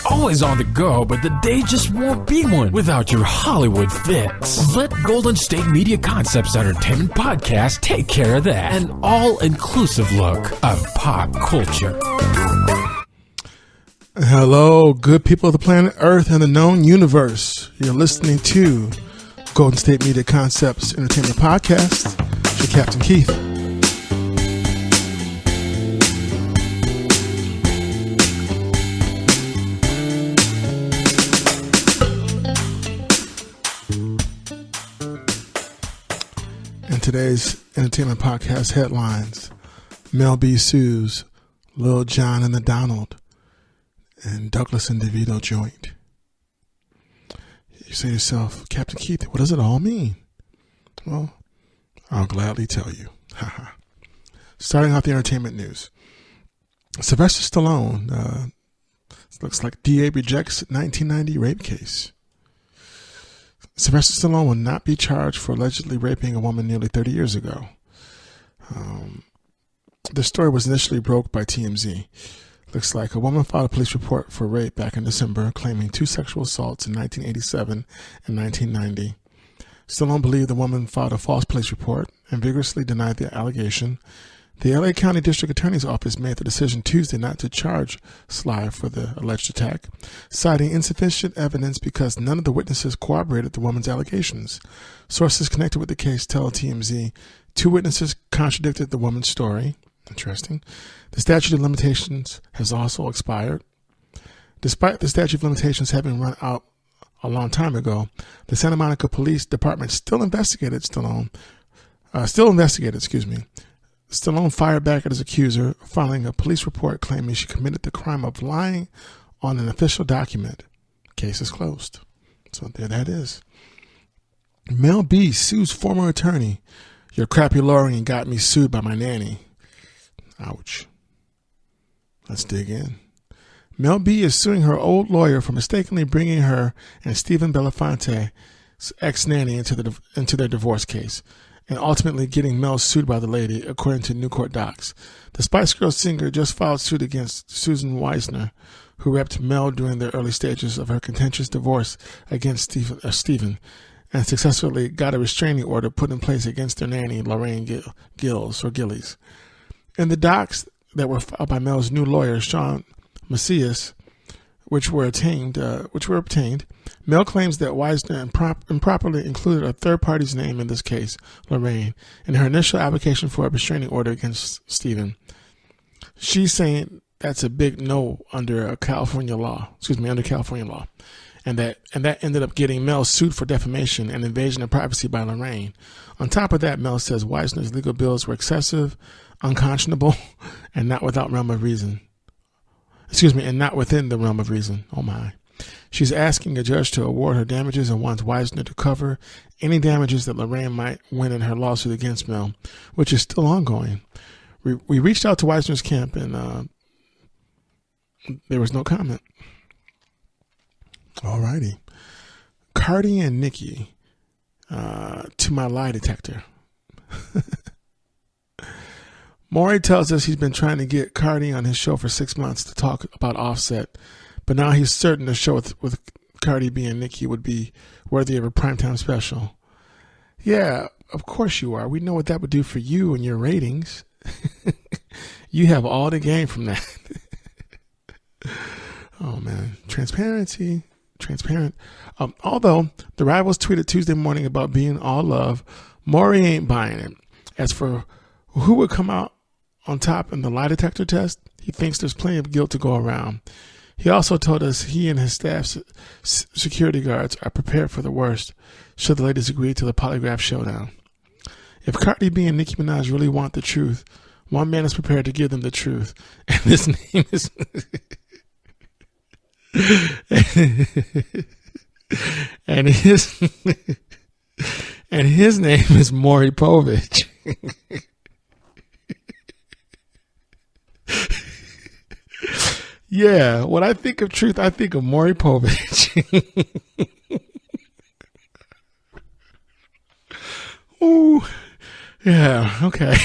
always on the go, but the day just won't be one without your Hollywood fix. Let Golden State Media Concepts Entertainment Podcast take care of that. An all-inclusive look of pop culture. Hello, good people of the planet Earth and the known universe. You're listening to Golden State Media Concepts Entertainment Podcast. It's your Captain Keith. And today's entertainment podcast headlines: Mel B sues Lil Jon and the Donald and Douglass and Devito Joint. You say to yourself, Captain Keith, what does it all mean? Well, I'll gladly tell you. Starting off the entertainment news. Sylvester Stallone, looks like DA rejects 1990 rape case. Sylvester Stallone will not be charged for allegedly raping a woman nearly 30 years ago. The story was initially broke by TMZ. Looks like a woman filed a police report for rape back in December, claiming 2 sexual assaults in 1987 and 1990. Stallone believed the woman filed a false police report and vigorously denied the allegation. The LA County District Attorney's Office made the decision Tuesday not to charge Sly for the alleged attack, citing insufficient evidence because none of the witnesses corroborated the woman's allegations. Sources connected with the case tell TMZ 2 witnesses contradicted the woman's story. Interesting. The statute of limitations has also expired. Despite the statute of limitations having run out a long time ago, the Santa Monica Police Department still investigated. Stallone fired back at his accuser, filing a police report claiming she committed the crime of lying on an official document. Case is closed. So there that is. Mel B sues former attorney. Your crappy lawyering got me sued by my nanny. Ouch. Let's dig in. Mel B is suing her old lawyer for mistakenly bringing her and Stephen Belafonte's ex-nanny into their divorce case, and ultimately getting Mel sued by the lady, according to new court docs. The Spice Girls singer just filed suit against Susan Weisner, who repped Mel during the early stages of her contentious divorce against Stephen, and successfully got a restraining order put in place against their nanny, Lorraine Gillies. In the docs that were filed by Mel's new lawyer, Sean Macias, which were obtained, Mel claims that Weisner improperly included a third party's name in this case, Lorraine, in her initial application for a restraining order against Stephen. She's saying that's a big no under California law, and that ended up getting Mel sued for defamation and invasion of privacy by Lorraine. On top of that, Mel says Weisner's legal bills were excessive, unconscionable, and not without realm of reason. And not within the realm of reason. Oh my. She's asking a judge to award her damages and wants Weisner to cover any damages that Lorraine might win in her lawsuit against Mel, which is still ongoing. We reached out to Weisner's camp and there was no comment. Alrighty. Cardi and Nicki to my lie detector. Maury tells us he's been trying to get Cardi on his show for 6 months to talk about Offset, but now he's certain the show with Cardi B and Nicki would be worthy of a primetime special. Yeah, of course you are. We know what that would do for you and your ratings. You have all to gain from that. Oh, man. Transparent. Although the Rivals tweeted Tuesday morning about being all love, Maury ain't buying it. As for who would come out on top in the lie detector test, he thinks there's plenty of guilt to go around. He also told us he and his staff's security guards are prepared for the worst should the ladies agree to the polygraph showdown. If Cardi B and Nicki Minaj really want the truth, one man is prepared to give them the truth, and his name is and his name is Maury Povich. Yeah, when I think of truth, I think of Maury Povich. Ooh, yeah, okay.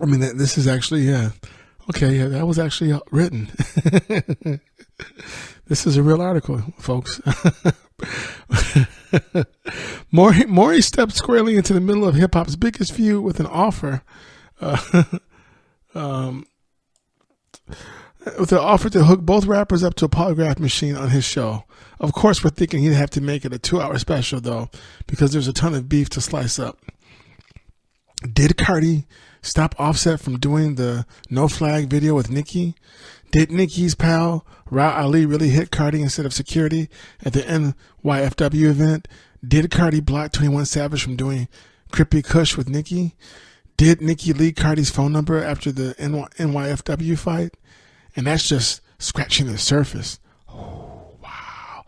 I mean, this is actually, yeah. Okay, yeah, that was actually written. This is a real article, folks. Maury stepped squarely into the middle of hip-hop's biggest feud with an offer. With an offer to hook both rappers up to a polygraph machine on his show. Of course, we're thinking he'd have to make it a 2-hour special, though, because there's a ton of beef to slice up. Did Cardi stop Offset from doing the No Flag video with Nicki? Did Nicki's pal, Ra Ali, really hit Cardi instead of security at the NYFW event? Did Cardi block 21 Savage from doing Crippy Kush with Nicki? Did Nicki leak Cardi's phone number after the NYFW fight? And that's just scratching the surface. Oh, wow.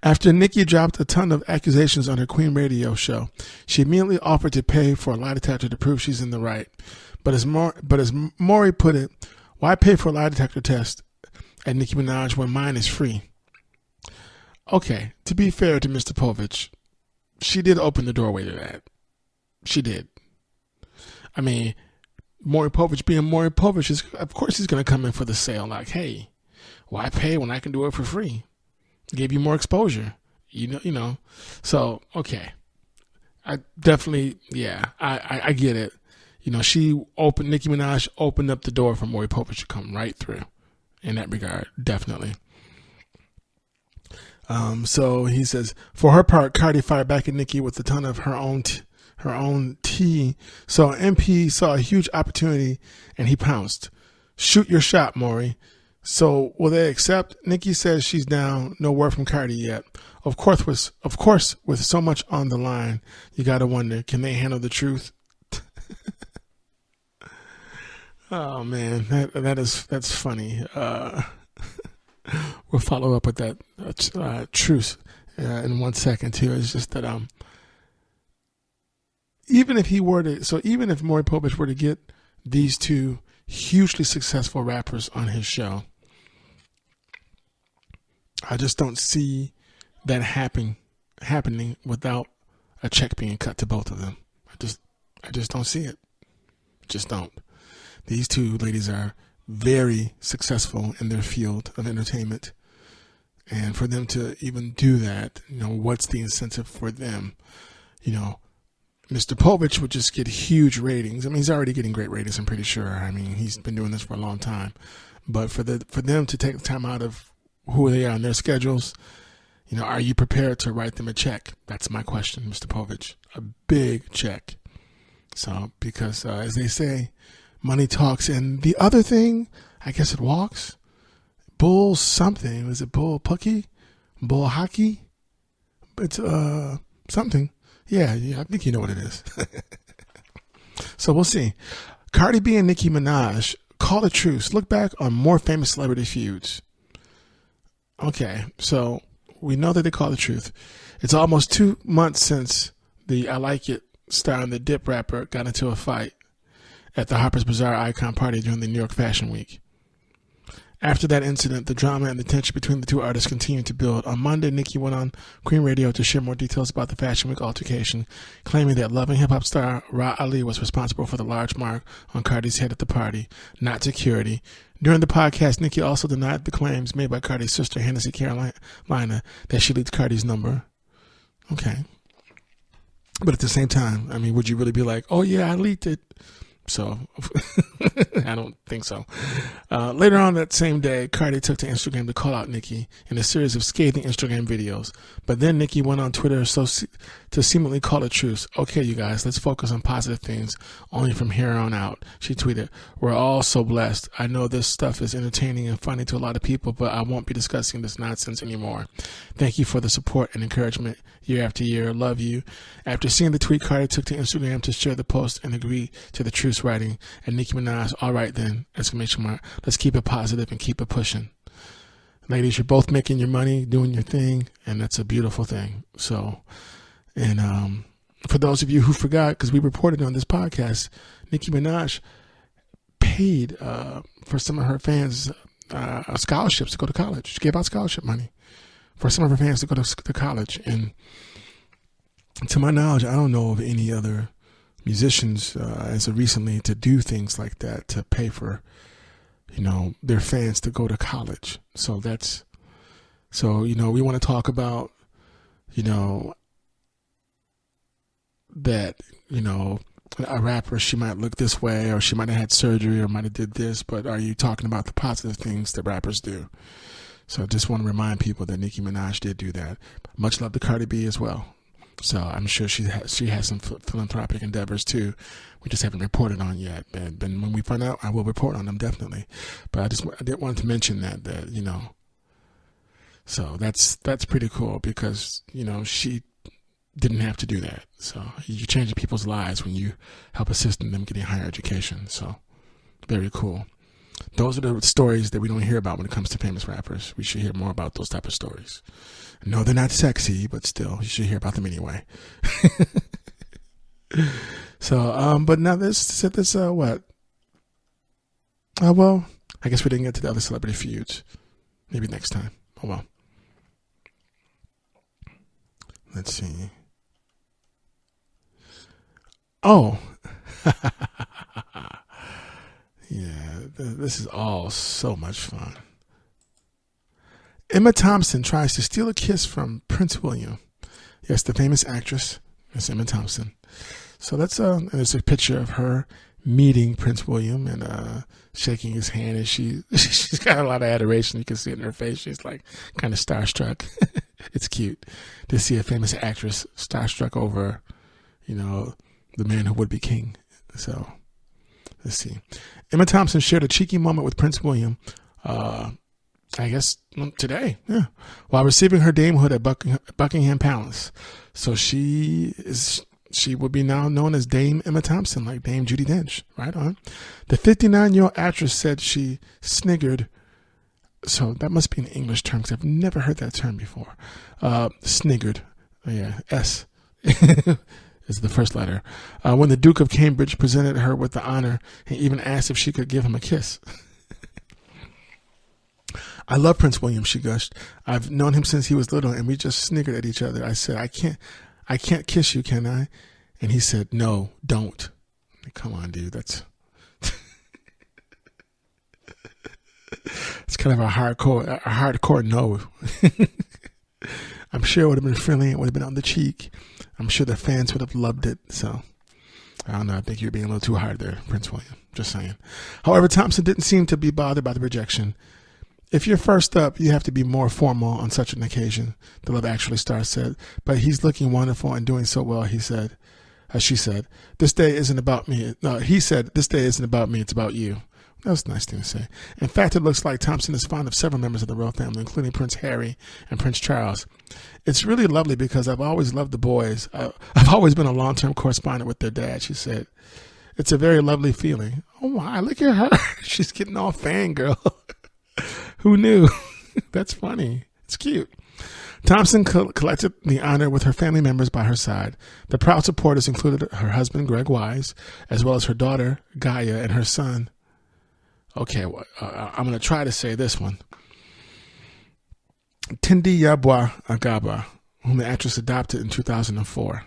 After Nicki dropped a ton of accusations on her Queen radio show, she immediately offered to pay for a lie detector to prove she's in the right. But as Maury put it, why pay for a lie detector test at Nicki Minaj when mine is free? Okay, to be fair to Mr. Povich, she did open the doorway to that. She did. I mean, Maury Povich being Maury Povich, of course he's going to come in for the sale. Like, hey, why pay when I can do it for free? Give you more exposure, you know. So, okay. I definitely, yeah, I get it. You know, Nicki Minaj opened up the door for Maury Povich to come right through in that regard, definitely. So he says, for her part, Cardi fired back at Nicki with a ton of her own tea. So MP saw a huge opportunity and he pounced. Shoot your shot, Maury. So will they accept? Nicki says she's down. No word from Cardi yet. Of course, with so much on the line, you gotta wonder, can they handle the truth? Oh man, that's funny. We'll follow up with that truth in 1 second too. It's just that even if Maury Povich were to get these two hugely successful rappers on his show, I just don't see that happening without a check being cut to both of them. I just don't see it. Just don't. These two ladies are very successful in their field of entertainment. And for them to even do that, you know, what's the incentive for them? You know, Mr. Povich would just get huge ratings. I mean, he's already getting great ratings, I'm pretty sure. I mean, he's been doing this for a long time. But for them to take the time out of who they are on their schedules, you know, are you prepared to write them a check? That's my question, Mr. Povich. A big check. So, because as they say, money talks. And the other thing, I guess it walks. Bull something. Was it bull pucky? Bull hockey? It's something. Yeah, I think you know what it is. So we'll see. Cardi B and Nicki Minaj call a truce. Look back on more famous celebrity feuds. Okay, so we know that they call the truth. It's almost 2 months since the I Like It star and the Dip rapper got into a fight at the Harper's Bazaar Icon Party during the New York Fashion Week. After that incident, the drama and the tension between the two artists continued to build. On Monday, Nicki went on Queen Radio to share more details about the Fashion Week altercation, claiming that loving hip-hop star Ra Ali was responsible for the large mark on Cardi's head at the party, not security. During the podcast, Nicki also denied the claims made by Cardi's sister, Hennessy Carolina, that she leaked Cardi's number. Okay. But at the same time, I mean, would you really be like, oh yeah, I leaked it? So, I don't think so. Later on that same day, Cardi took to Instagram to call out Nicki in a series of scathing Instagram videos. But then Nicki went on Twitter to seemingly call a truce. Okay, you guys, let's focus on positive things only from here on out. She tweeted, we're all so blessed. I know this stuff is entertaining and funny to a lot of people, but I won't be discussing this nonsense anymore. Thank you for the support and encouragement year after year. Love you. After seeing the tweet, Cardi took to Instagram to share the post and agree to the truce writing. And Nicki Minaj, all right then, exclamation mark, let's keep it positive and keep it pushing. Ladies, you're both making your money, doing your thing, and that's a beautiful thing. So, and for those of you who forgot, because we reported on this podcast, Nicki Minaj paid for some of her fans scholarships to go to college. She gave out scholarship money for some of her fans to go to college. And to my knowledge, I don't know of any other musicians as of recently to do things like that to pay for, their fans to go to college. So we want to talk about, that, a rapper, she might look this way, or she might have had surgery, or might have did this, but are you talking about the positive things that rappers do? So I just want to remind people that Nicki Minaj did do that. Much love to Cardi B as well. So I'm sure she has some philanthropic endeavors too. We just haven't reported on yet. But when we find out, I will report on them definitely. But I did want to mention that So that's pretty cool because she didn't have to do that. So you're changing people's lives when you help assist in them getting higher education. So very cool. Those are the stories that we don't hear about when it comes to famous rappers. We should hear more about those type of stories. No, they're not sexy, but still, you should hear about them anyway. So, but now this what? Well, I guess we didn't get to the other celebrity feuds. Maybe next time. Oh well. Let's see. Oh. Yeah, this is all so much fun. Emma Thompson tries to steal a kiss from Prince William. Yes, the famous actress, Miss Emma Thompson. So there's a picture of her meeting Prince William and shaking his hand, and she's got a lot of adoration. You can see it in her face. She's like kind of starstruck. It's cute to see a famous actress starstruck over, the man who would be king. So let's see. Emma Thompson shared a cheeky moment with Prince William, I guess today, while receiving her damehood at Buckingham Palace. So she would be now known as Dame Emma Thompson, like Dame Judi Dench. Right on. The 59-year-old actress said she sniggered. So that must be an English term because I've never heard that term before. Sniggered. Yeah, S is the first letter. When the Duke of Cambridge presented her with the honor and even asked if she could give him a kiss. I love Prince William, she gushed. I've known him since he was little, and we just sniggered at each other. I said, I can't kiss you, can I? And he said, no, don't. Come on, dude. That's it's kind of a hardcore no. I'm sure it would have been friendly. It would have been on the cheek. I'm sure the fans would have loved it. So I don't know. I think you're being a little too hard there, Prince William. Just saying. However, Thompson didn't seem to be bothered by the rejection. If you're first up, you have to be more formal on such an occasion, the Love Actually star said. But he's looking wonderful and doing so well, he said. She said, this day isn't about me. No, he said, this day isn't about me, it's about you. That was a nice thing to say. In fact, it looks like Thompson is fond of several members of the royal family, including Prince Harry and Prince Charles. It's really lovely because I've always loved the boys. I've always been a long-term correspondent with their dad, she said. It's a very lovely feeling. Oh, my, look at her. She's getting all fangirl. Who knew? That's funny. It's cute. Thompson collected the honor with her family members by her side. The proud supporters included her husband, Greg Wise, as well as her daughter, Gaia, and her son. Okay, well, I'm going to try to say this one. Tindi Yabwa Agaba, whom the actress adopted in 2004.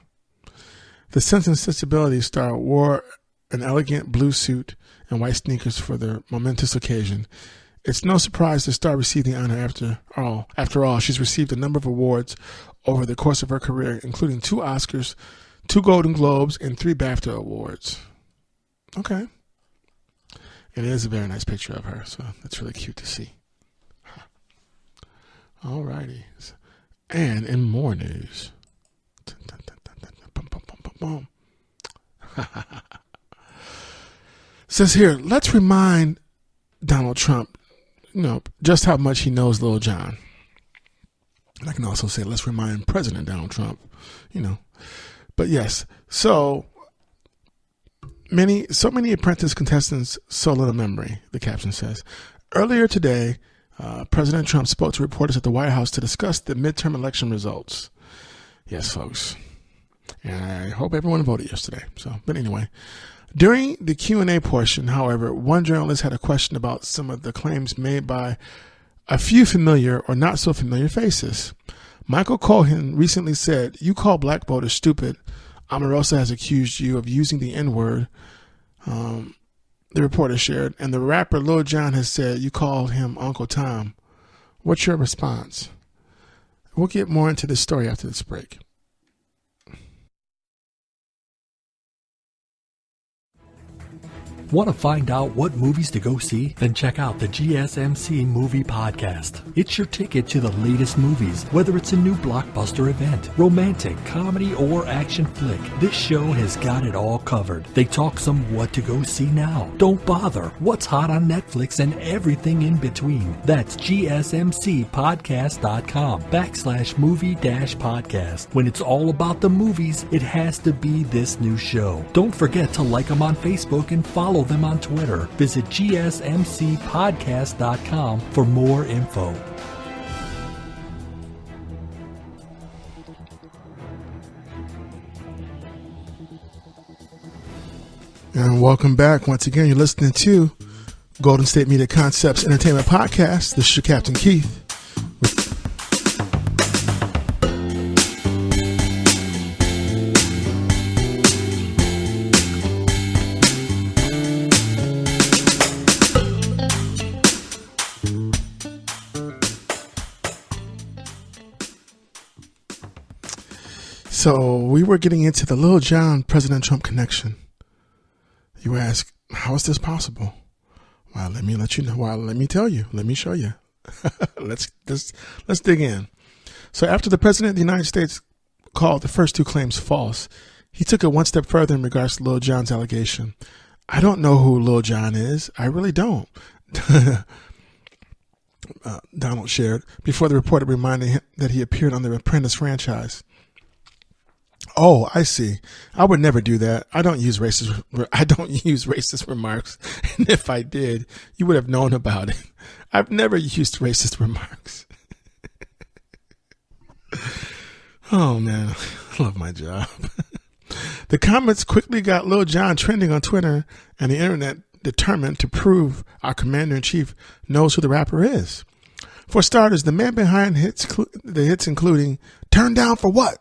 The Sense and Sensibility star wore an elegant blue suit and white sneakers for the momentous occasion. It's no surprise the star received the honor after all. After all, she's received a number of awards over the course of her career, including 2 Oscars, 2 Golden Globes, and 3 BAFTA awards. Okay. It is a very nice picture of her, so that's really cute to see. All righty. And in more news. Says here, let's remind Donald Trump, just how much he knows Lil Jon. And I can also say, let's remind President Donald Trump, But yes, so many apprentice contestants, so little memory, the caption says. Earlier today, President Trump spoke to reporters at the White House to discuss the midterm election results. Yes, folks. And I hope everyone voted yesterday. But anyway, during the Q&A portion, however, one journalist had a question about some of the claims made by a few familiar or not so familiar faces. Michael Cohen recently said, "You call black voters stupid. Omarosa has accused you of using the N-word, the reporter shared, and the rapper Lil Jon has said you called him Uncle Tom. What's your response? We'll get more into this story after this break. Want to find out what movies to go see? Then check out the GSMC Movie Podcast. It's your ticket to the latest movies, whether it's a new blockbuster event, romantic, comedy, or action flick. This show has got it all covered. They talk some what to go see now, don't bother, what's hot on Netflix, and everything in between. That's gsmcpodcast.com/movie-podcast. When it's all about the movies, it has to be this new show. Don't forget to like them on Facebook and follow them on Twitter. Visit gsmcpodcast.com for more info. And welcome back. Once again, you're listening to Golden State Media Concepts Entertainment Podcast. This is your Captain Keith. So we were getting into the Lil Jon President Trump connection. You ask, how is this possible? Well, let me let you know. Well, let me tell you. Let me show you. Let's dig in. So after the President of the United States called the first two claims false, he took it one step further in regards to Lil Jon's allegation. I don't know who Lil Jon is. I really don't. Donald shared before the reporter reminded him that he appeared on the Apprentice franchise. Oh, I see. I would never do that. I don't use racist remarks. And if I did, you would have known about it. I've never used racist remarks. Oh man, I love my job. The comments quickly got Lil Jon trending on Twitter and the internet, determined to prove our commander-in-chief knows who the rapper is. For starters, the man behind the hits including Turn Down for What?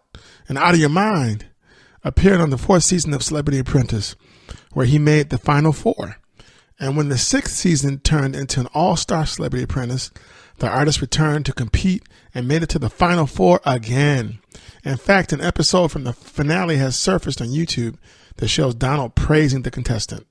And Out of Your Mind appeared on the 4th season of Celebrity Apprentice, where he made the final 4. And when the 6th season turned into an all-star Celebrity Apprentice, the artist returned to compete and made it to the final 4 again. In fact, an episode from the finale has surfaced on YouTube that shows Donald praising the contestant.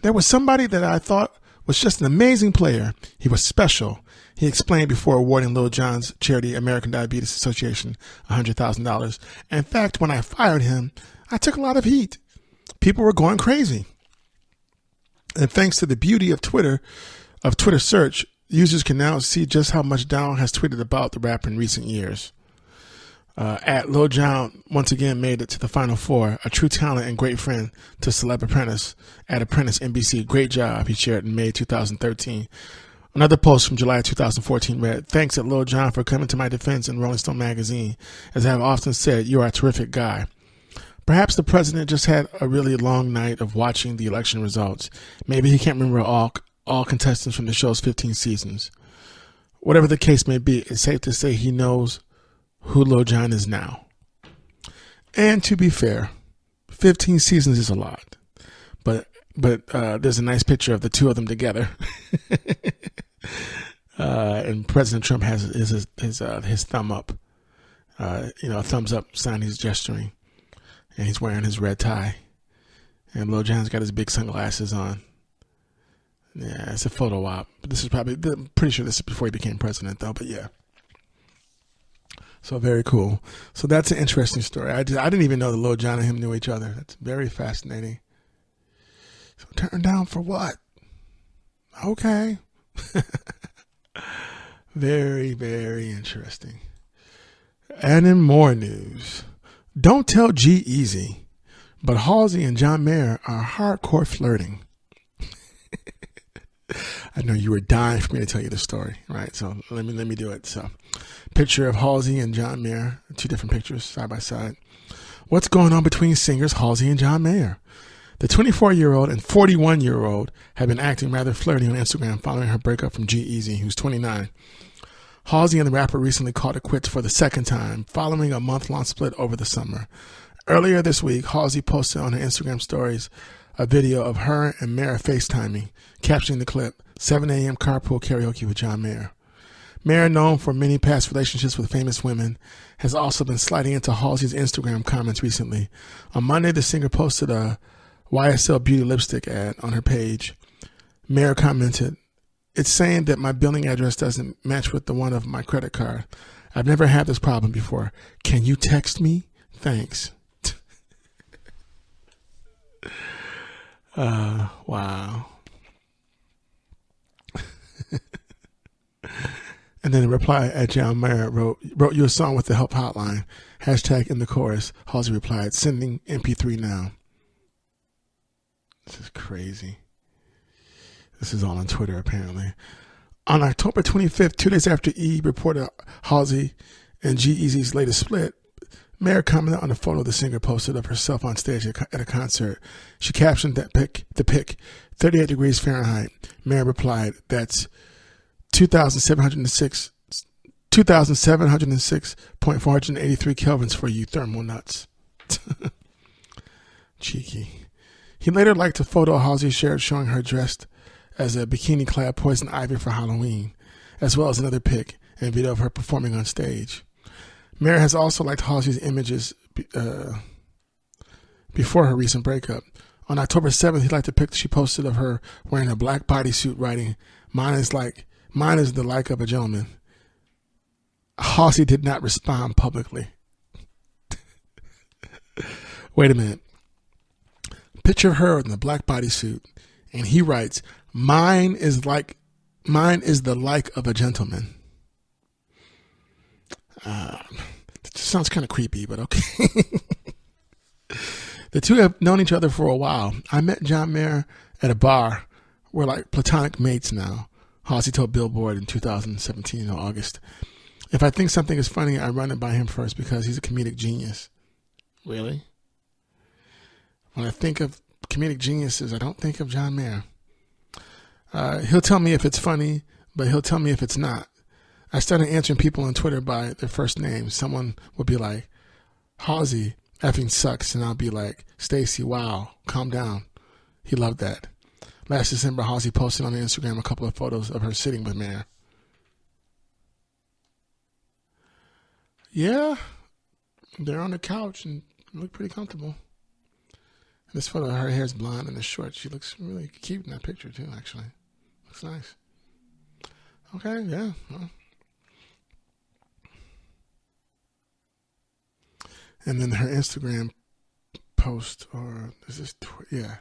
There was somebody that I thought was just an amazing player. He was special. He explained before awarding Lil Jon's charity, American Diabetes Association, $100,000. In fact, when I fired him, I took a lot of heat. People were going crazy. And thanks to the beauty of Twitter search, users can now see just how much Donald has tweeted about the rapper in recent years. At Lil Jon once again made it to the final 4, a true talent and great friend to Celeb Apprentice at Apprentice NBC. Great job, he shared in May 2013. Another post from July 2014 read, "Thanks at Lil Jon for coming to my defense in Rolling Stone magazine. As I have often said, you are a terrific guy." Perhaps the president just had a really long night of watching the election results. Maybe he can't remember all contestants from the show's 15 seasons. Whatever the case may be, it's safe to say he knows who Lil Jon is now. And to be fair, 15 seasons is a lot. But there's a nice picture of the two of them together. And President Trump has his thumb up, a thumbs up sign he's gesturing, and he's wearing his red tie, and Lil Jon's got his big sunglasses on. Yeah, it's a photo op. But this is I'm pretty sure this is before he became president, though. But yeah, so very cool. So that's an interesting story. I didn't even know that Lil Jon and him knew each other. That's very fascinating. So Turn Down for What? Okay. Very, very interesting. And in more news, don't tell G-Eazy, but Halsey and John Mayer are hardcore flirting. I know you were dying for me to tell you the story, right? So let me do it. So, picture of Halsey and John Mayer, 2 different pictures side by side. What's going on between singers Halsey and John Mayer? The 24-year-old and 41-year-old have been acting rather flirty on Instagram following her breakup from G-Eazy, who's 29. Halsey and the rapper recently called it quits for the second time, following a month-long split over the summer. Earlier this week, Halsey posted on her Instagram stories a video of her and Mayer FaceTiming, captioning the clip, 7 a.m. carpool karaoke with John Mayer. Mayer, known for many past relationships with famous women, has also been sliding into Halsey's Instagram comments recently. On Monday, the singer posted a YSL Beauty lipstick ad on her page. Mayer commented, "It's saying that my billing address doesn't match with the one of my credit card. I've never had this problem before. Can you text me? Thanks." Wow. And then a reply at John Mayer wrote you a song with the help hotline. Hashtag in the chorus. Halsey replied, "Sending MP3 now." This is crazy. This is all on Twitter, apparently. On October 25th, 2 days after E! reported Halsey and G-Eazy's latest split, Mayer commented on a photo the singer posted of herself on stage at a concert. She captioned the pic, 38 degrees Fahrenheit. Mayer replied, "That's 2,706.483 kelvins for you thermal nuts." Cheeky. He later liked a photo Halsey shared showing her dressed as a bikini-clad Poison Ivy for Halloween, as well as another pic and video of her performing on stage. Mayer has also liked Halsey's images before her recent breakup. On October 7th, he liked a pic she posted of her wearing a black bodysuit writing, Mine is the like of a gentleman." Halsey did not respond publicly. Wait a minute. Picture her in the black bodysuit, and he writes, Mine is the like of a gentleman." It just sounds kind of creepy, but okay. The two have known each other for a while. "I met John Mayer at a bar. We're like platonic mates now," Halsey told Billboard in 2017 in August. "If I think something is funny, I run it by him first because he's a comedic genius." Really? When I think of comedic geniuses, I don't think of John Mayer. He'll tell me if it's funny, but he'll tell me if it's not. I started answering people on Twitter by their first names. Someone would be like, "Halsey effing sucks," and I'll be like, "Stacy, wow, calm down." He loved that. Last December, Halsey posted on Instagram a couple of photos of her sitting with Mayer. Yeah, they're on the couch and look pretty comfortable. This photo, her hair's blonde and it's short. She looks really cute in that picture too, actually. Looks nice. Okay, yeah. Well. And then her Instagram post, or is this, yeah.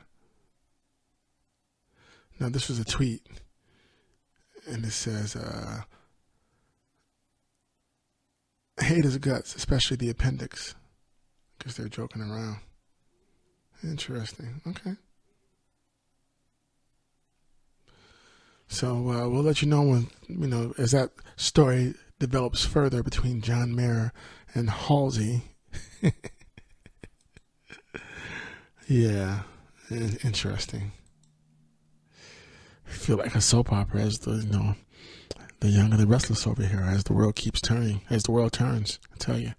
No, this was a tweet. And it says, "Hate his guts, especially the appendix." Because they're joking around. Interesting. Okay. So we'll let you know when, as that story develops further between John Mayer and Halsey. Yeah, interesting. I feel like a soap opera as the Young and the Restless over here, as the world keeps turning, as the world turns, I tell you.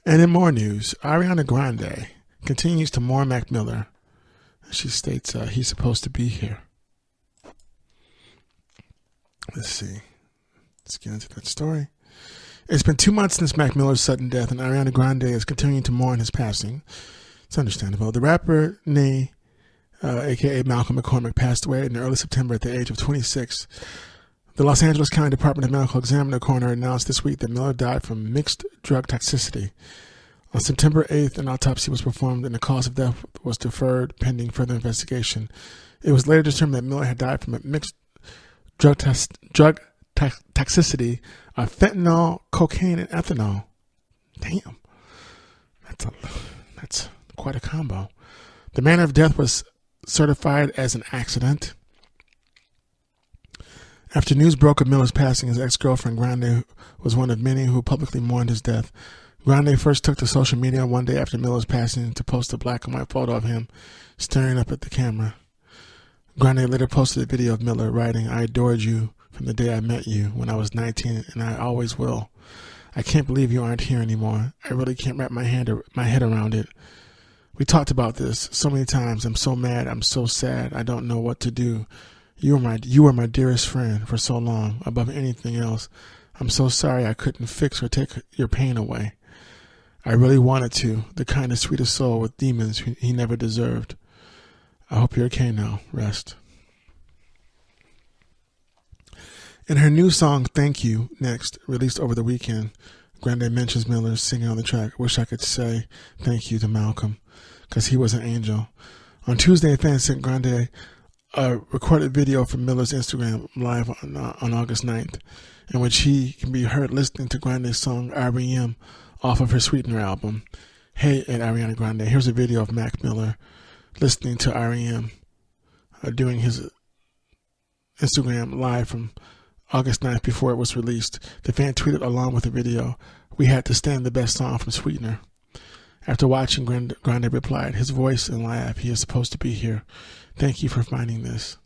And in more news, Ariana Grande continues to mourn Mac Miller. She states he's supposed to be here. Let's see. Let's get into that story. It's been 2 months since Mac Miller's sudden death, and Ariana Grande is continuing to mourn his passing. It's understandable. The rapper, a.k.a. Malcolm McCormick, passed away in early September at the age of 26. The Los Angeles County Department of Medical Examiner coroner announced this week that Miller died from mixed drug toxicity. On September 8th, an autopsy was performed and the cause of death was deferred pending further investigation. It was later determined that Miller had died from a mixed drug toxicity of fentanyl, cocaine, and ethanol. Damn. That's quite a combo. The manner of death was certified as an accident. After news broke of Miller's passing, his ex-girlfriend Grande was one of many who publicly mourned his death. Grande first took to social media one day after Miller's passing to post a black and white photo of him staring up at the camera. Grande later posted a video of Miller writing, "I adored you from the day I met you when I was 19, and I always will. I can't believe you aren't here anymore. I really can't wrap my head around it. We talked about this so many times. I'm so mad. I'm so sad. I don't know what to do. You were my dearest friend for so long, above anything else. I'm so sorry I couldn't fix or take your pain away. I really wanted to, the kindest, sweetest soul with demons he never deserved. I hope you're okay now. Rest. In her new song, Thank You, Next, released over the weekend, Grande mentions Miller singing on the track, Wish I Could Say Thank You to Malcolm, because he was an angel. On Tuesday, fans sent Grande a recorded video from Miller's Instagram live on August 9th, in which he can be heard listening to Grande's song R.E.M. off of her Sweetener album. Hey, at Ariana Grande, here's a video of Mac Miller listening to R.E.M. Doing his Instagram live from August 9th before it was released. The fan tweeted along with the video, "We had to stand the best song from Sweetener." After watching, Grande replied, "His voice and laugh, he is supposed to be here. Thank you for finding this."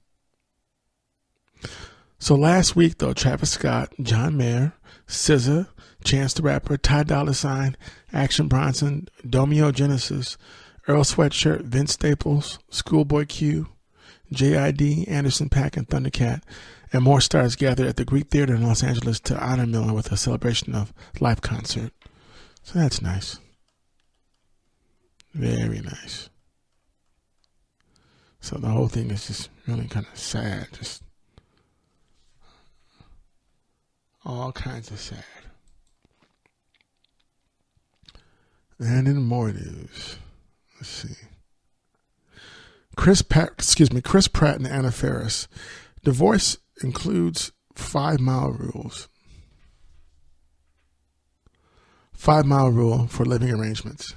So last week, though, Travis Scott, John Mayer, SZA, Chance the Rapper, Ty Dolla $ign, Action Bronson, Domio Genesis, Earl Sweatshirt, Vince Staples, Schoolboy Q, J.I.D., Anderson .Paak, and Thundercat, and more stars gathered at the Greek Theater in Los Angeles to honor Miller with a celebration of live concert. So that's nice. Very nice. So the whole thing is just really kind of sad. Just all kinds of sad. And in more news, let's see. Chris Pratt and Anna Faris. Divorce includes 5 mile rules. 5 mile rule for living arrangements.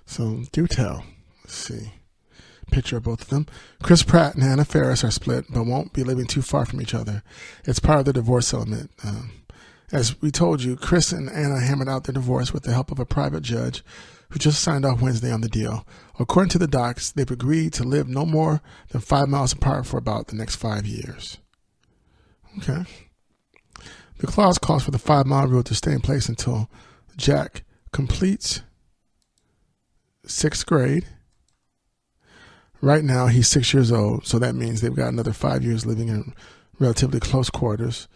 So do tell. Let's see. Picture of both of them. Chris Pratt and Anna Faris are split, but won't be living too far from each other. It's part of the divorce settlement. As we told you, Chris and Anna hammered out their divorce with the help of a private judge who just signed off Wednesday on the deal. According to the docs, they've agreed to live no more than 5 miles apart for about the next 5 years. Okay. The clause calls for the 5 mile rule to stay in place until Jack completes 6th grade. Right now, he's 6 years old, so that means they've got another 5 years living in relatively close quarters.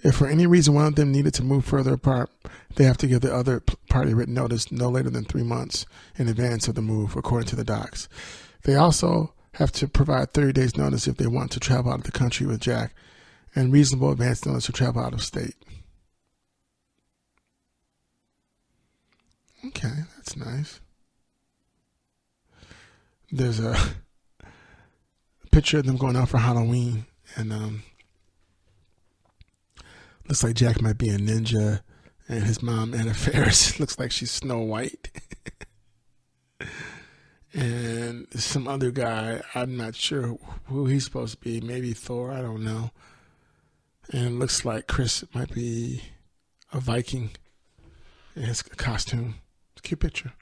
If for any reason one of them needed to move further apart, they have to give the other party written notice no later than 3 months in advance of the move, according to the docs. They also have to provide 30 days notice if they want to travel out of the country with Jack, and reasonable advance notice to travel out of state. Okay, that's nice. There's a picture of them going out for Halloween, and looks like Jack might be a ninja, and his mom, Anna Faris, looks like she's Snow White. And some other guy, I'm not sure who he's supposed to be, maybe Thor, I don't know. And it looks like Chris might be a Viking in his costume. It's a cute picture.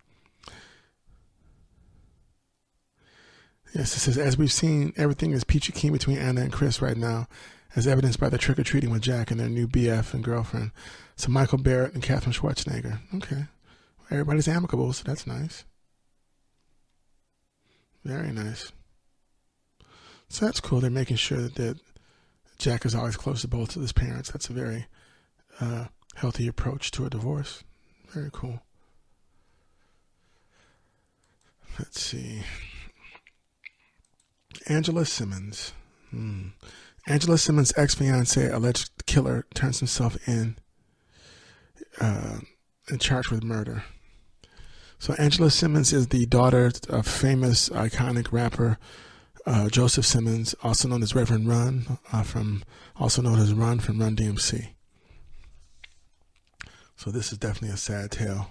Yes, it says, as we've seen, everything is peachy keen between Anna and Chris right now, as evidenced by the trick-or-treating with Jack and their new BF and girlfriend. So Michael Barrett and Katherine Schwarzenegger. Okay. Everybody's amicable, so that's nice. Very nice. So that's cool. They're making sure that Jack is always close to both of his parents. That's a very healthy approach to a divorce. Very cool. Let's see. Angela Simmons. Angela Simmons' ex-fiance, alleged killer, turns himself in and charged with murder. So Angela Simmons is the daughter of famous, iconic rapper Joseph Simmons, also known as Reverend Run, from Run DMC. So this is definitely a sad tale.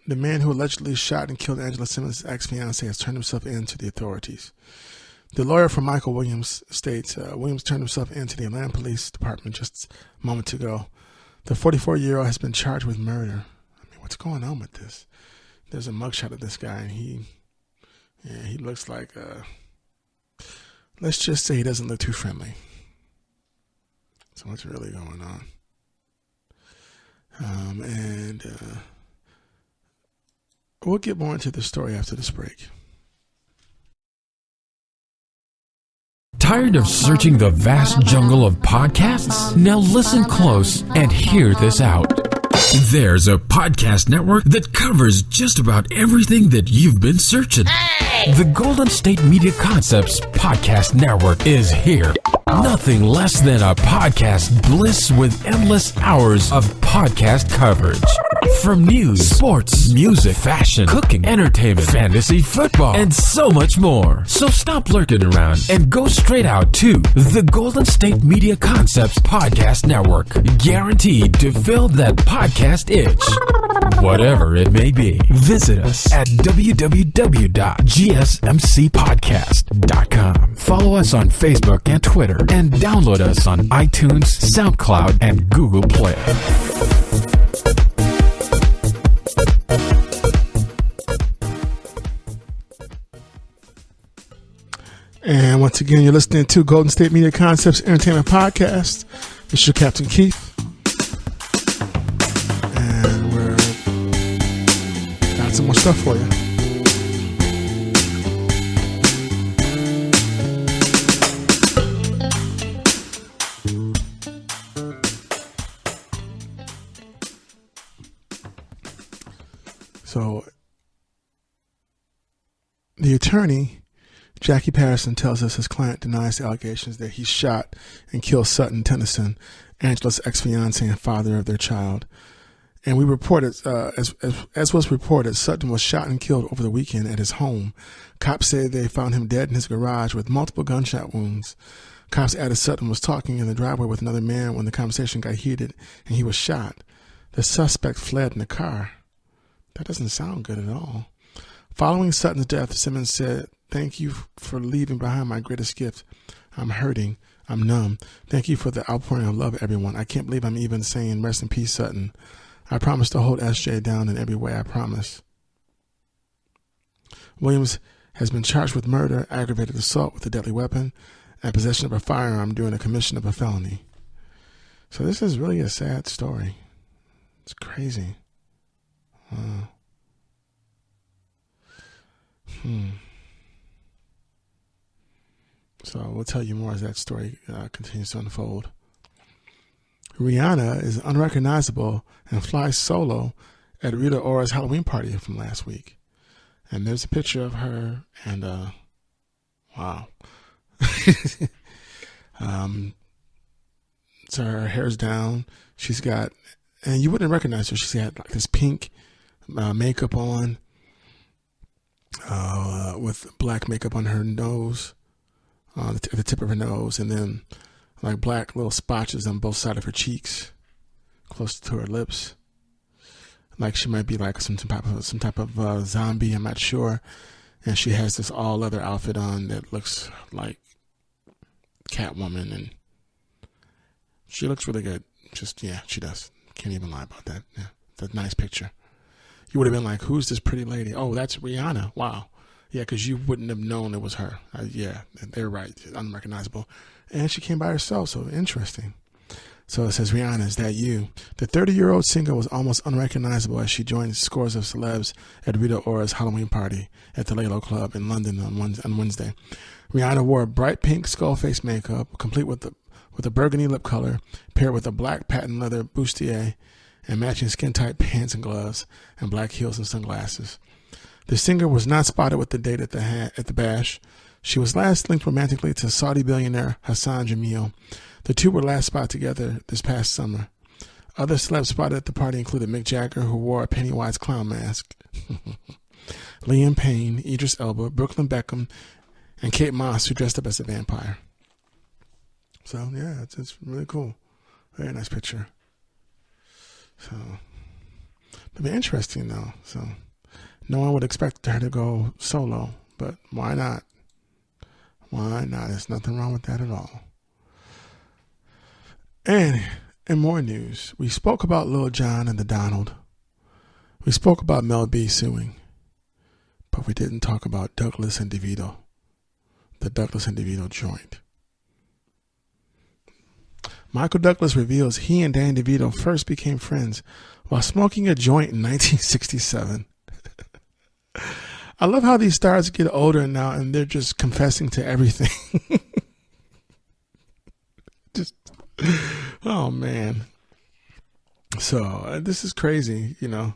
The man who allegedly shot and killed Angela Simmons' ex-fiancée has turned himself in to the authorities. The lawyer for Michael Williams states Williams turned himself in to the Atlanta Police Department just a moment ago. The 44-year-old has been charged with murder. I mean, what's going on with this? There's a mugshot of this guy, and he looks like, let's just say he doesn't look too friendly. So what's really going on? And we'll get more into the story after this break. Tired of searching the vast jungle of podcasts? Now listen close and hear this out. There's a podcast network that covers just about everything that you've been searching. The Golden State Media Concepts Podcast Network is here. Nothing less than a podcast bliss with endless hours of podcast coverage. From news, sports, music, fashion, cooking, entertainment, fantasy, football, and so much more. So stop lurking around and go straight out to the Golden State Media Concepts Podcast Network. Guaranteed to fill that podcast itch. Whatever it may be. Visit us at www.gsmcpodcast.com. Follow us on Facebook and Twitter, and download us on iTunes, SoundCloud, and Google Play. And once again, you're listening to Golden State Media Concepts Entertainment Podcast. This is your Captain Keith. And we're got some more stuff for you. So, the attorney, Jackie Patterson, tells us his client denies the allegations that he shot and killed Sutton Tennyson, Angela's ex-fiancé and father of their child. And we reported, as was reported, Sutton was shot and killed over the weekend at his home. Cops said they found him dead in his garage with multiple gunshot wounds. Cops added Sutton was talking in the driveway with another man when the conversation got heated and he was shot. The suspect fled in the car. That doesn't sound good at all. Following Sutton's death, Simmons said, "Thank you for leaving behind my greatest gift. I'm hurting. I'm numb. Thank you for the outpouring of love, everyone. I can't believe I'm even saying rest in peace, Sutton. I promise to hold SJ down in every way, I promise." Williams has been charged with murder, aggravated assault with a deadly weapon, and possession of a firearm during the commission of a felony. So this is really a sad story. It's crazy. Wow. So we'll tell you more as that story continues to unfold. Rihanna is unrecognizable and flies solo at Rita Ora's Halloween party from last week. And there's a picture of her, and wow. So her hair's down. She's got, and you wouldn't recognize her. She's got like this pink makeup on, with black makeup on her nose, the tip of her nose, and then like black little spotches on both sides of her cheeks, close to her lips. Like she might be like some type of zombie. I'm not sure. And she has this all leather outfit on that looks like Catwoman, and she looks really good. Just, yeah, she does. Can't even lie about that. Yeah, it's a nice picture. You would have been like, "Who's this pretty lady?" "Oh, that's Rihanna." Wow. Yeah, because you wouldn't have known it was her. Yeah, they're right. Unrecognizable. And she came by herself, so interesting. So it says, "Rihanna, is that you?" The 30-year-old singer was almost unrecognizable as she joined scores of celebs at Rita Ora's Halloween party at the Lalo Club in London on Wednesday. Rihanna wore bright pink skull face makeup, complete with a burgundy lip color, paired with a black patent leather bustier and matching skin-tight pants and gloves, and black heels and sunglasses. The singer was not spotted with the date at the bash. She was last linked romantically to Saudi billionaire Hassan Jameel. The two were last spotted together this past summer. Other celebs spotted at the party included Mick Jagger, who wore a Pennywise clown mask, Liam Payne, Idris Elba, Brooklyn Beckham, and Kate Moss, who dressed up as a vampire. So, yeah, it's really cool. Very nice picture. So, it'll be interesting, though. So, no one would expect her to go solo, but why not? Why not? There's nothing wrong with that at all. And in more news, we spoke about Lil Jon and the Donald. We spoke about Mel B suing, but we didn't talk about Douglass and Devito, the Douglass and Devito Joint. Michael Douglas reveals he and Danny DeVito first became friends while smoking a joint in 1967. I love how these stars get older now and they're just confessing to everything. Oh man. So this is crazy, you know.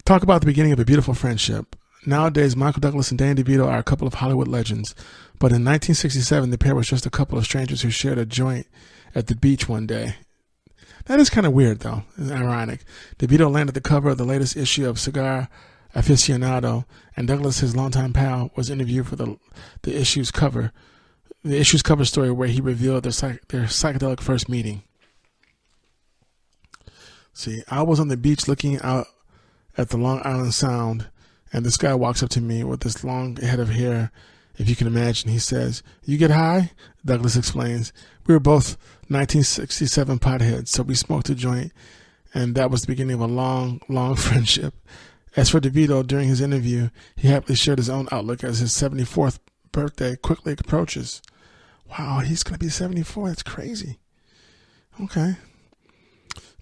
Talk about the beginning of a beautiful friendship. Nowadays, Michael Douglas and Danny DeVito are a couple of Hollywood legends. But in 1967, the pair was just a couple of strangers who shared a joint at the beach one day. That is kind of weird, though, and ironic. DeVito landed the cover of the latest issue of Cigar Aficionado, and Douglas, his longtime pal, was interviewed for the issue's cover. The issue's cover story where he revealed their psychedelic first meeting. See, I was on the beach looking out at the Long Island Sound, and this guy walks up to me with this long head of hair, if you can imagine. He says, "You get high?" Douglas explains. We were both 1967 potheads, so we smoked a joint, and that was the beginning of a long, long friendship. As for DeVito, during his interview, he happily shared his own outlook as his 74th birthday quickly approaches. Wow, he's going to be 74. That's crazy. Okay.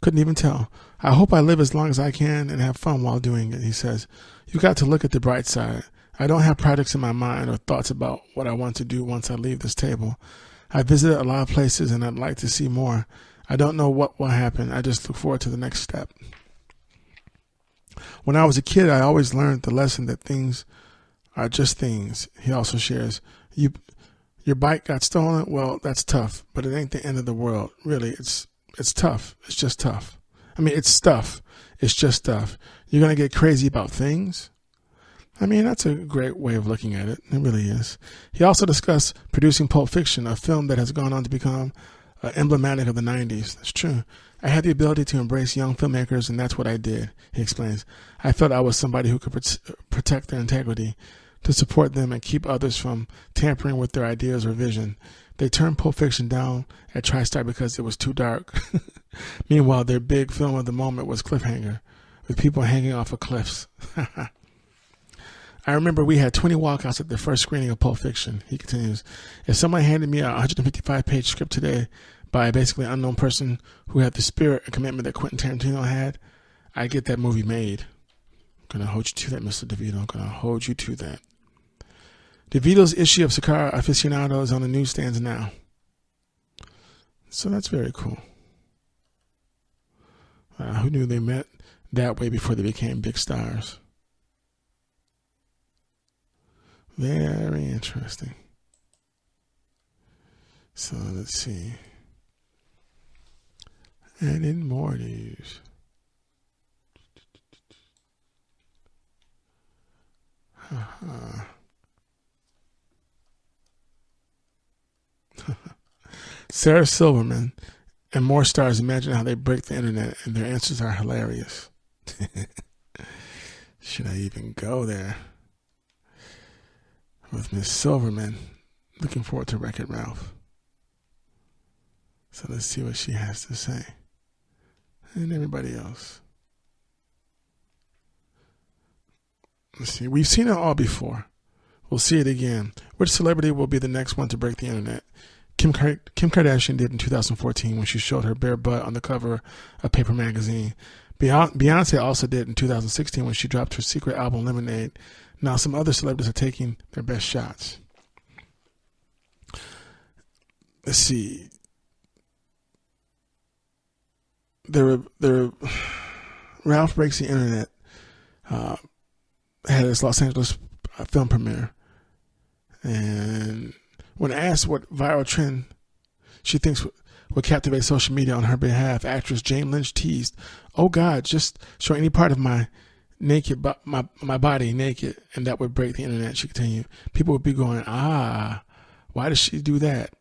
Couldn't even tell. I hope I live as long as I can and have fun while doing it, he says. You got to look at the bright side. I don't have projects in my mind or thoughts about what I want to do once I leave this table. I visited a lot of places and I'd like to see more. I don't know what will happen. I just look forward to the next step. When I was a kid, I always learned the lesson that things are just things. He also shares, your bike got stolen? Well, that's tough, but it ain't the end of the world. Really, it's tough. It's just tough. I mean, it's stuff. It's just stuff. You're going to get crazy about things? I mean, that's a great way of looking at it. It really is. He also discussed producing Pulp Fiction, a film that has gone on to become emblematic of the 90s. That's true. I had the ability to embrace young filmmakers, and that's what I did, he explains. I felt I was somebody who could protect their integrity, to support them and keep others from tampering with their ideas or vision. They turned Pulp Fiction down at TriStar because it was too dark. Meanwhile, their big film of the moment was Cliffhanger, with people hanging off of cliffs. I remember we had 20 walkouts at the first screening of Pulp Fiction, he continues. If someone handed me a 155-page script today by a basically unknown person who had the spirit and commitment that Quentin Tarantino had, I'd get that movie made. I'm going to hold you to that, Mr. DeVito. I'm going to hold you to that. DeVito's issue of Cigar Aficionado is on the newsstands now. So that's very cool. Who knew they met that way before they became big stars? Very interesting. So let's see. And in more news. Sarah Silverman and more stars imagine how they break the internet, and their answers are hilarious. Should I even go there? With Miss Silverman, looking forward to Wreck-It Ralph. So let's see what she has to say. And everybody else. Let's see. We've seen it all before. We'll see it again. Which celebrity will be the next one to break the internet? Kim Kardashian did in 2014 when she showed her bare butt on the cover of Paper Magazine. Beyonce also did in 2016 when she dropped her secret album Lemonade. Now some other celebrities are taking their best shots. Let's see. Ralph Breaks the Internet had its Los Angeles film premiere. And when asked what viral trend she thinks would captivate social media on her behalf, actress Jane Lynch teased, "Oh God, just show any part of my naked, my body naked, and that would break the internet," she continued. People would be going, why does she do that?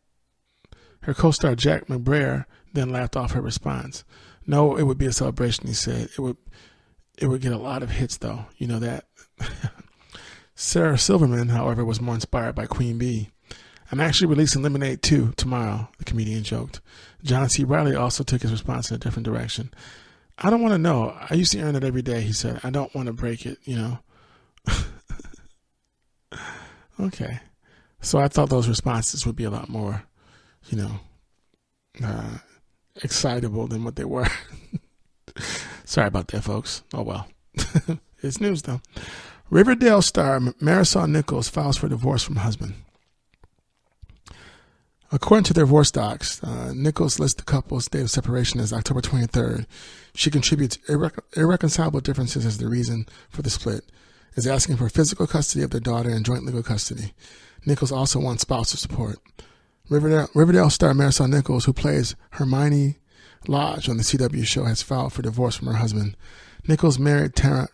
Her co-star Jack McBrayer then laughed off her response. No, it would be a celebration, he said. It would get a lot of hits, though. You know that. Sarah Silverman, however, was more inspired by Queen Bee. I'm actually releasing Lemonade 2 tomorrow, the comedian joked. John C. Reilly also took his response in a different direction. I don't want to know. I used to earn it every day, he said. I don't want to break it, you know. Okay. So I thought those responses would be a lot more, you know, excitable than what they were. Sorry about that, folks. Oh, well. It's news, though. Riverdale star Marisol Nichols files for divorce from husband. According to their divorce docs, Nichols lists the couple's date of separation as October 23rd. She contributes irreconcilable differences as the reason for the split, is asking for physical custody of their daughter and joint legal custody. Nichols also wants spousal support. Riverdale star Marisol Nichols, who plays Hermione Lodge on the CW show, has filed for divorce from her husband. Nichols married Taron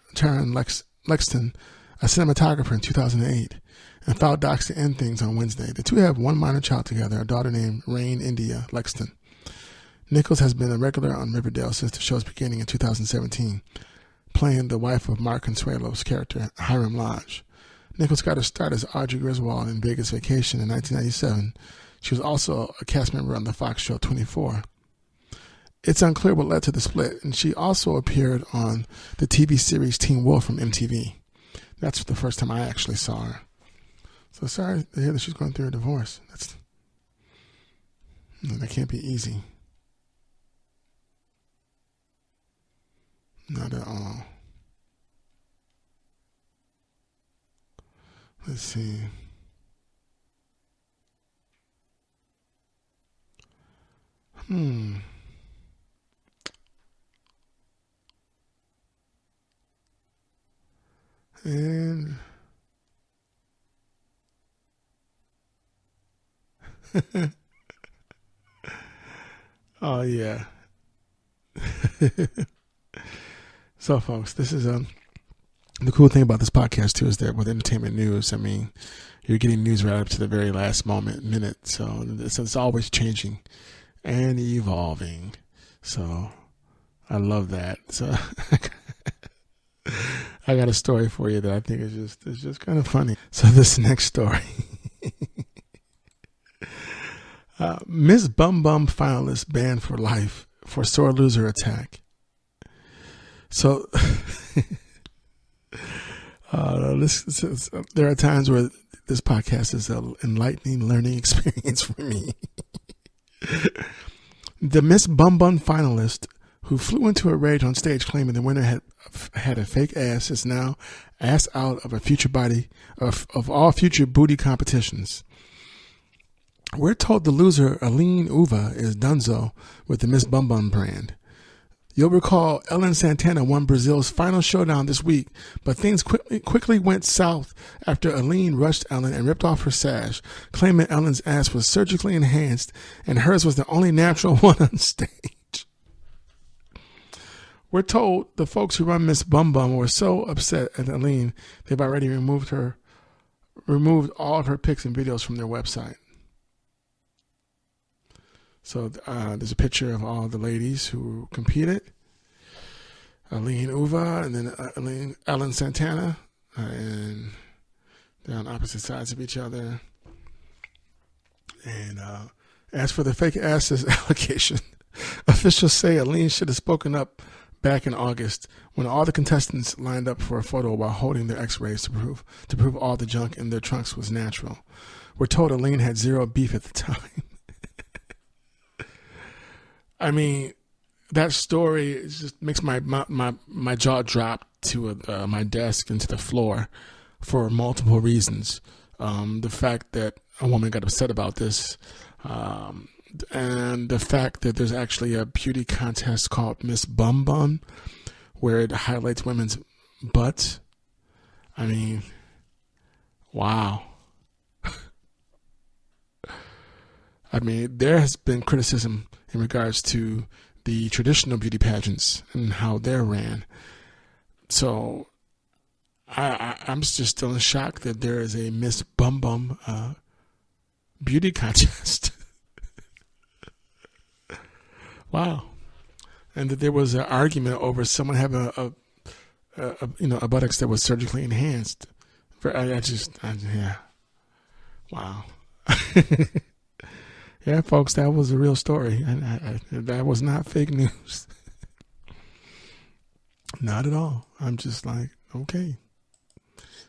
Lexton, a cinematographer, in 2008, and filed docs to end things on Wednesday. The two have one minor child together, a daughter named Rain India Lexton. Nichols has been a regular on Riverdale since the show's beginning in 2017, playing the wife of Mark Consuelo's character, Hiram Lodge. Nichols got her start as Audrey Griswold in Vegas Vacation in 1997. She was also a cast member on the Fox show 24. It's unclear what led to the split, and she also appeared on the TV series Teen Wolf from MTV. That's the first time I actually saw her. So sorry to hear that she's going through a divorce. That can't be easy. Not at all. Let's see. And oh yeah. So folks, this is the cool thing about this podcast too is that with entertainment news, I mean, you're getting news right up to the very last minute. So it's always changing and evolving. So I love that. So I got a story for you that I think is just kind of funny. So this next story. Miss Bum Bum finalist banned for life for sore loser attack. So there are times where this podcast is an enlightening learning experience for me. The Miss Bum Bum finalist, who flew into a rage on stage claiming the winner had a fake ass, is now asked out of a future body of all future booty competitions. We're told the loser, Aline Uva, is donezo with the Miss Bum Bum brand. You'll recall Ellen Santana won Brazil's final showdown this week, but things quickly went south after Aline rushed Ellen and ripped off her sash, claiming Ellen's ass was surgically enhanced and hers was the only natural one on stage. We're told the folks who run Miss Bum Bum were so upset at Aline, they've already removed all of her pics and videos from their website. So there's a picture of all the ladies who competed. Aline Uva and then Ellen Santana. And they're on opposite sides of each other. And as for the fake asses allegation, officials say Aline should have spoken up back in August when all the contestants lined up for a photo while holding their x-rays to prove all the junk in their trunks was natural. We're told Aline had zero beef at the time. I mean, that story just makes my jaw drop to my desk and to the floor for multiple reasons. The fact that a woman got upset about this, and the fact that there's actually a beauty contest called Miss Bum Bum, where it highlights women's butts. I mean, wow. I mean, there has been criticism in regards to the traditional beauty pageants and how they're ran. So I'm just still in shock that there is a Miss Bum Bum beauty contest. Wow. And that there was an argument over someone having a buttocks that was surgically enhanced. Yeah. Wow. Yeah, folks, that was a real story. And that was not fake news. Not at all. I'm just like, okay.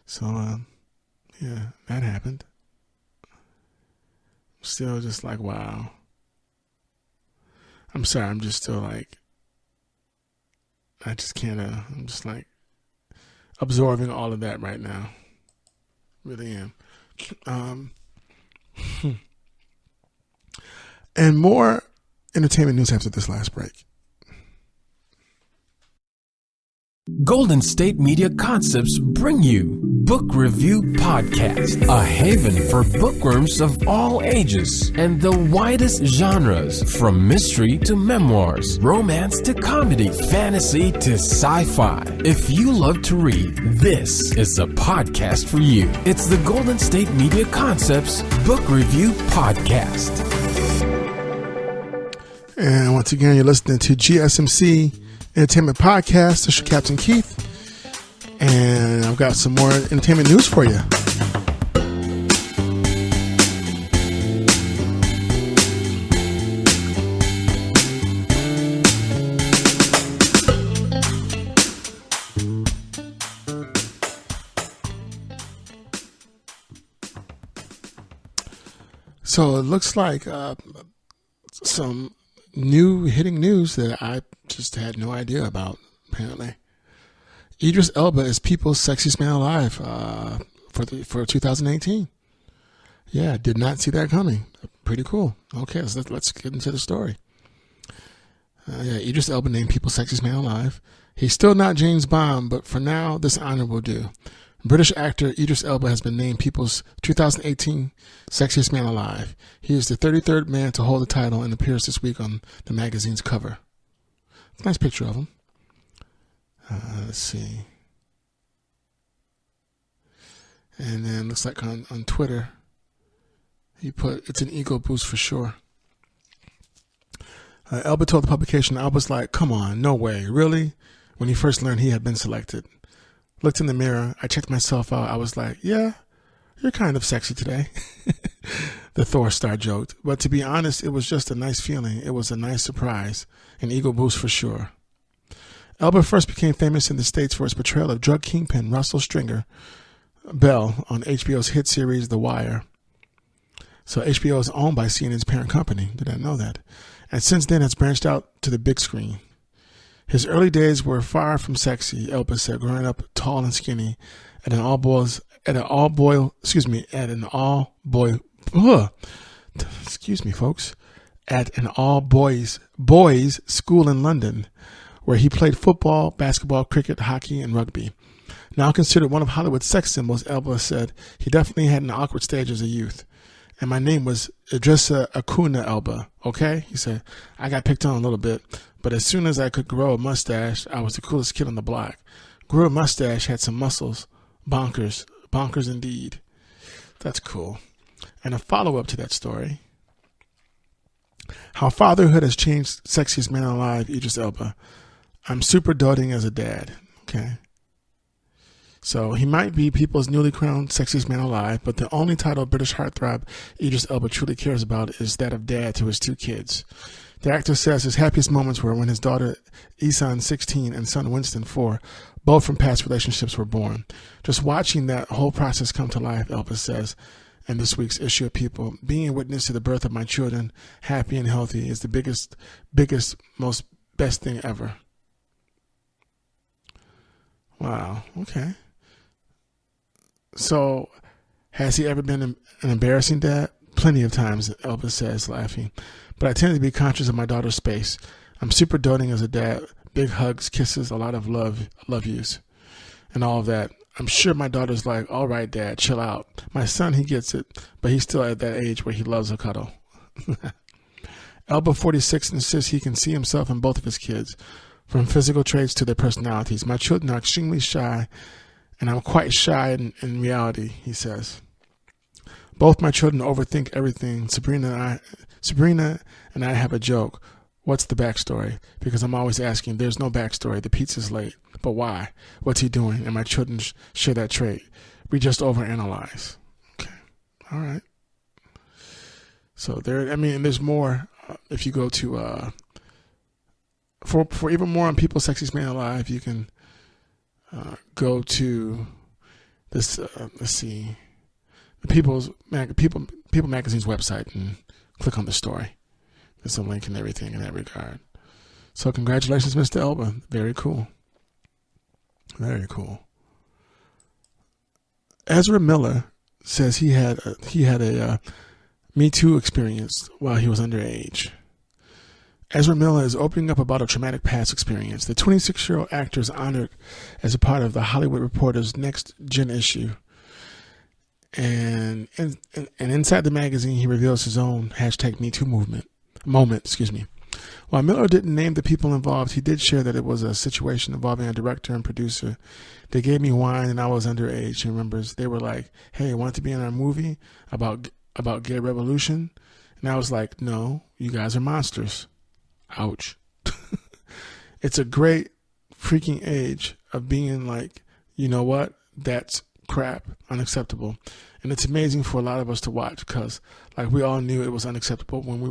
So, yeah, that happened. Still just like, wow. I'm sorry. I'm just still like, I just can't, I'm just like absorbing all of that right now. Really am. And more entertainment news after this last break. Golden State Media Concepts bring you Book Review Podcast, a haven for bookworms of all ages and the widest genres, from mystery to memoirs, romance to comedy, fantasy to sci-fi. If you love to read, this is the podcast for you. It's the Golden State Media Concepts Book Review Podcast. And once again, you're listening to GSMC Entertainment Podcast. This is your Captain Keith, and I've got some more entertainment news for you. So it looks like some new hitting news that I just had no idea about, apparently. Idris Elba is People's Sexiest Man Alive for 2018. Yeah, did not see that coming. Pretty cool. Okay, so let's get into the story. Idris Elba named People's Sexiest Man Alive. He's still not James Bond, but for now, this honor will do. British actor Idris Elba has been named People's 2018 Sexiest Man Alive. He is the 33rd man to hold the title and appears this week on the magazine's cover. Nice picture of him. Let's see. And then looks like on Twitter, he put, it's an ego boost for sure. Elba told the publication, I was like, come on, no way, really? When he first learned he had been selected. Looked in the mirror, I checked myself out, I was like, yeah, you're kind of sexy today. The Thor star joked. But to be honest, it was just a nice feeling. It was a nice surprise. An ego boost for sure. Elba first became famous in the States for his portrayal of drug kingpin Russell Stringer Bell on HBO's hit series The Wire. So HBO is owned by CNN's parent company. Did not know that. And since then has branched out to the big screen. His early days were far from sexy, Elba said, growing up tall and skinny at an all-boys school in London, where he played football, basketball, cricket, hockey, and rugby. Now considered one of Hollywood's sex symbols, Elba said he definitely had an awkward stage as a youth. And my name was Idrissa Acuna Elba, okay? He said, I got picked on a little bit, but as soon as I could grow a mustache, I was the coolest kid on the block. Grew a mustache, had some muscles. Bonkers indeed. That's cool. And a follow-up to that story. How fatherhood has changed Sexiest Man Alive, Idris Elba. I'm super doting as a dad. Okay. So he might be people's newly crowned Sexiest Man Alive, but the only title British heartthrob Idris Elba truly cares about is that of dad to his two kids. The actor says his happiest moments were when his daughter Isan, 16, and son Winston, 4, both from past relationships, were born. Just watching that whole process come to life, Elba says in this week's issue of People, being a witness to the birth of my children, happy and healthy, is the biggest, most best thing ever. Wow, okay. So, has he ever been an embarrassing dad? Plenty of times, Elba says, laughing. But I tend to be conscious of my daughter's space. I'm super doting as a dad. Big hugs, kisses, a lot of love yous, and all of that. I'm sure my daughter's like, all right, Dad, chill out. My son, he gets it, but he's still at that age where he loves a cuddle. Elba, 46, insists he can see himself in both of his kids, from physical traits to their personalities. My children are extremely shy, and I'm quite shy in reality, he says. Both my children overthink everything. Sabrina and I have a joke. What's the backstory? Because I'm always asking, there's no backstory. The pizza's late. But why? What's he doing? And my children share that trait. We just overanalyze. Okay. All right. So there's more. If you go to, for even more on People's Sexiest Man Alive, you can go to this, let's see, the People Magazine's website and click on the story. There's a link and everything in that regard. So congratulations, Mr. Elba. Very cool. Very cool. Ezra Miller says he had a Me Too experience while he was underage. Ezra Miller is opening up about a traumatic past experience. The 26-year-old actor is honored as a part of the Hollywood Reporter's Next Gen issue. And inside the magazine, he reveals his own #MeToo moment. While Miller didn't name the people involved, he did share that it was a situation involving a director and producer. They gave me wine and I was underage. He remembers, they were like, "Hey, want to be in our movie about gay revolution?" And I was like, "No, you guys are monsters." Ouch. It's a great freaking age of being like, you know what? That's crap, unacceptable. And it's amazing for a lot of us to watch because like we all knew it was unacceptable when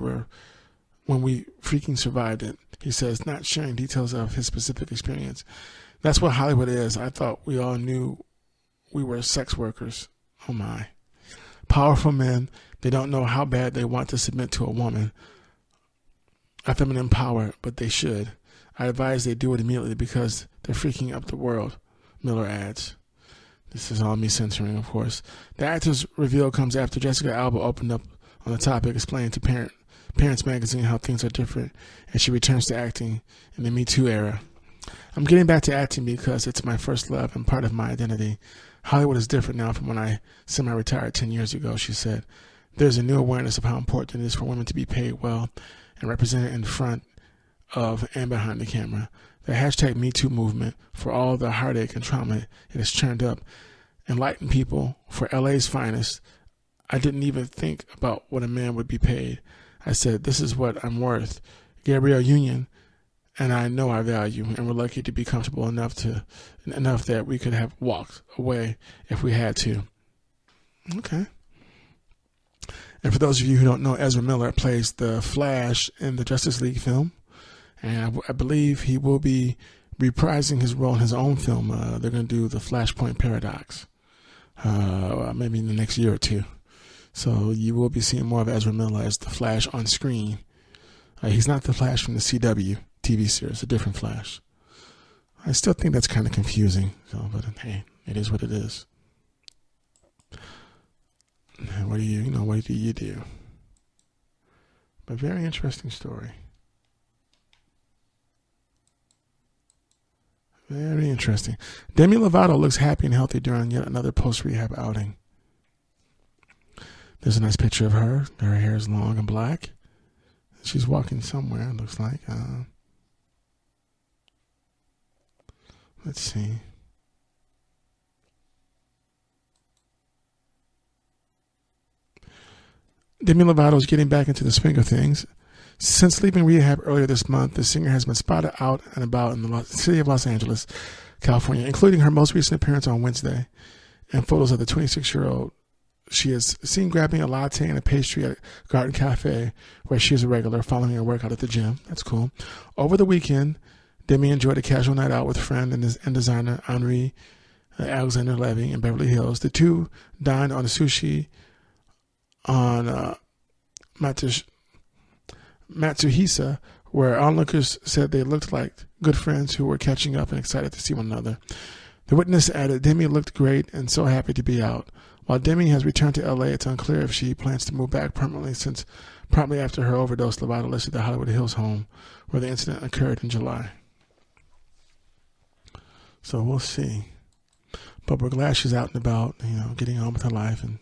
we freaking survived it. He says, not sharing details of his specific experience. That's what Hollywood is. I thought we all knew we were sex workers. Oh my. Powerful men, they don't know how bad they want to submit to a woman. A feminine power, but they should. I advise they do it immediately because they're freaking up the world, Miller adds. This is all me censoring, of course. The actor's reveal comes after Jessica Alba opened up on the topic, explaining to Parents Magazine how things are different, and she returns to acting in the Me Too era. I'm getting back to acting because it's my first love and part of my identity. Hollywood is different now from when I semi-retired 10 years ago, she said. There's a new awareness of how important it is for women to be paid well and represented in front of and behind the camera. The #MeToo movement, for all the heartache and trauma it has churned up, enlightened people for LA's finest. I didn't even think about what a man would be paid. I said, this is what I'm worth. Gabrielle Union and I know our value, and we're lucky to be comfortable enough that we could have walked away if we had to. Okay. And for those of you who don't know, Ezra Miller plays the Flash in the Justice League film. And I believe he will be reprising his role in his own film. They're going to do the Flashpoint Paradox, maybe in the next year or two. So you will be seeing more of Ezra Miller as the Flash on screen. He's not the Flash from the CW TV series, a different Flash. I still think that's kind of confusing. So, but hey, it is what it is. What do you do? But very interesting story. Very interesting. Demi Lovato looks happy and healthy during yet another post-rehab outing. There's a nice picture of her. Her hair is long and black. She's walking somewhere, it looks like. Let's see. Demi Lovato is getting back into the swing of things. Since leaving rehab earlier this month, the singer has been spotted out and about in the city of Los Angeles, California, including her most recent appearance on Wednesday, and photos of the 26-year-old. She is seen grabbing a latte and a pastry at Garden Cafe, where she is a regular, following her workout at the gym. That's cool. Over the weekend, Demi enjoyed a casual night out with friend and designer Henri Alexander Levy in Beverly Hills. The two dined on sushi on Matsuhisa, where onlookers said they looked like good friends who were catching up and excited to see one another. The witness added, Demi looked great and so happy to be out. While Demi has returned to LA, it's unclear if she plans to move back permanently, since promptly after her overdose, Lovato listed the Hollywood Hills home where the incident occurred in July. So we'll see. But we're glad she's out and about, getting on with her life. And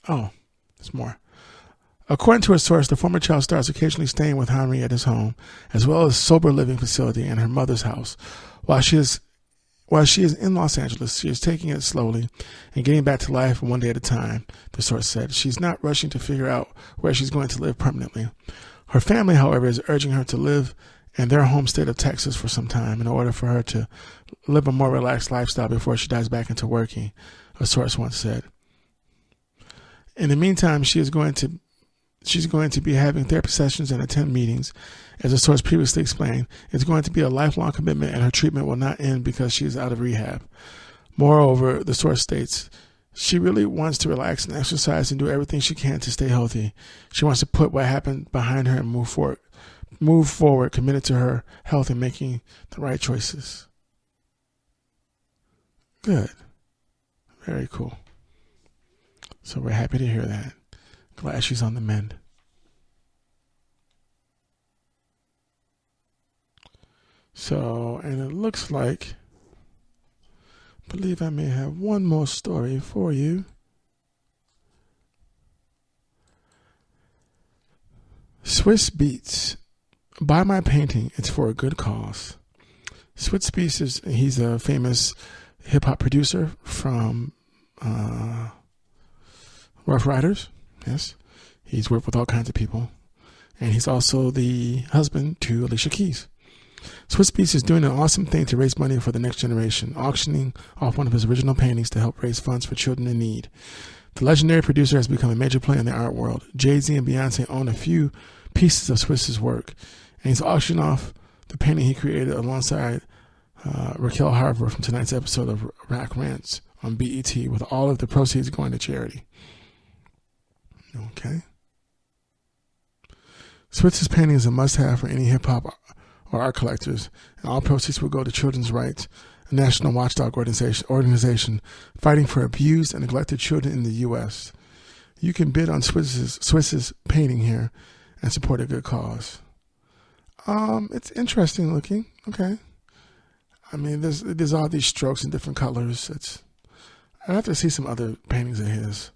there's more. According to a source, the former child star is occasionally staying with Henry at his home, as well as sober living facility and her mother's house. While she is in Los Angeles, she is taking it slowly and getting back to life one day at a time, the source said. She's not rushing to figure out where she's going to live permanently. Her family, however, is urging her to live in their home state of Texas for some time in order for her to live a more relaxed lifestyle before she dives back into working, a source once said. In the meantime, she's going to be having therapy sessions and attend meetings. As the source previously explained, it's going to be a lifelong commitment, and her treatment will not end because she is out of rehab. Moreover, the source states She really wants to relax and exercise and do everything she can to stay healthy. She wants to put what happened behind her and move forward, committed to her health and making the right choices. Good. Very cool. So we're happy to hear that. Glad she's on the mend. So, and it looks like, I believe I may have one more story for you. Swiss Beats. Buy my painting. It's for a good cause. Swiss Beats he's a famous hip hop producer from Rough Riders. Yes. He's worked with all kinds of people. And he's also the husband to Alicia Keys. Swiss Beats is doing an awesome thing to raise money for the next generation, auctioning off one of his original paintings to help raise funds for children in need. The legendary producer has become a major player in the art world. Jay-Z and Beyonce own a few pieces of Swiss's work, and he's auctioning off the painting he created alongside Raquel Harper from tonight's episode of Rack Rants on BET, with all of the proceeds going to charity. Okay. Swiss's painting is a must-have for any hip-hop or art collectors, and all proceeds will go to Children's Rights, a national watchdog organization fighting for abused and neglected children in the U.S. You can bid on Swiss's painting here and support a good cause. It's interesting looking. Okay. I mean, there's all these strokes in different colors. I'd have to see some other paintings of his.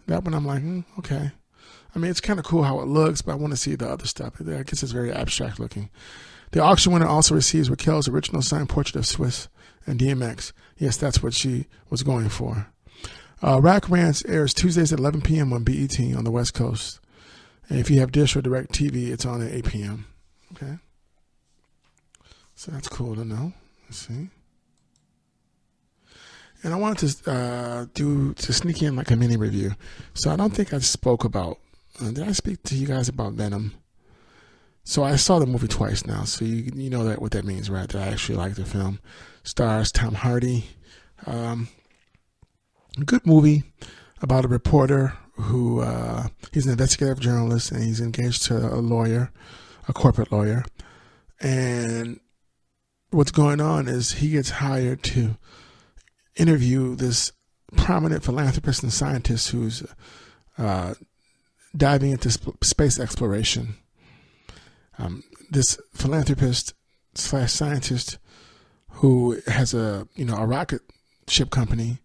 That one I'm like, okay. I mean, it's kind of cool how it looks, but I want to see the other stuff. I guess it's very abstract looking. The auction winner also receives Raquel's original signed portrait of Swiss and DMX. Yes, that's what she was going for. Rack Rants airs Tuesdays at 11 p.m. on BET on the West Coast. And if you have Dish or Direct TV, it's on at 8 p.m. Okay? So that's cool to know. Let's see. And I wanted to sneak in like a mini review. So I don't think I spoke about, did I speak to you guys about Venom? So I saw the movie twice now, so you know what that means, right? That I actually like the film. Stars Tom Hardy. Good movie about a reporter who he's an investigative journalist, and he's engaged to a lawyer, a corporate lawyer. And what's going on is he gets hired to interview this prominent philanthropist and scientist who's diving into space exploration. This philanthropist / scientist who has a rocket ship company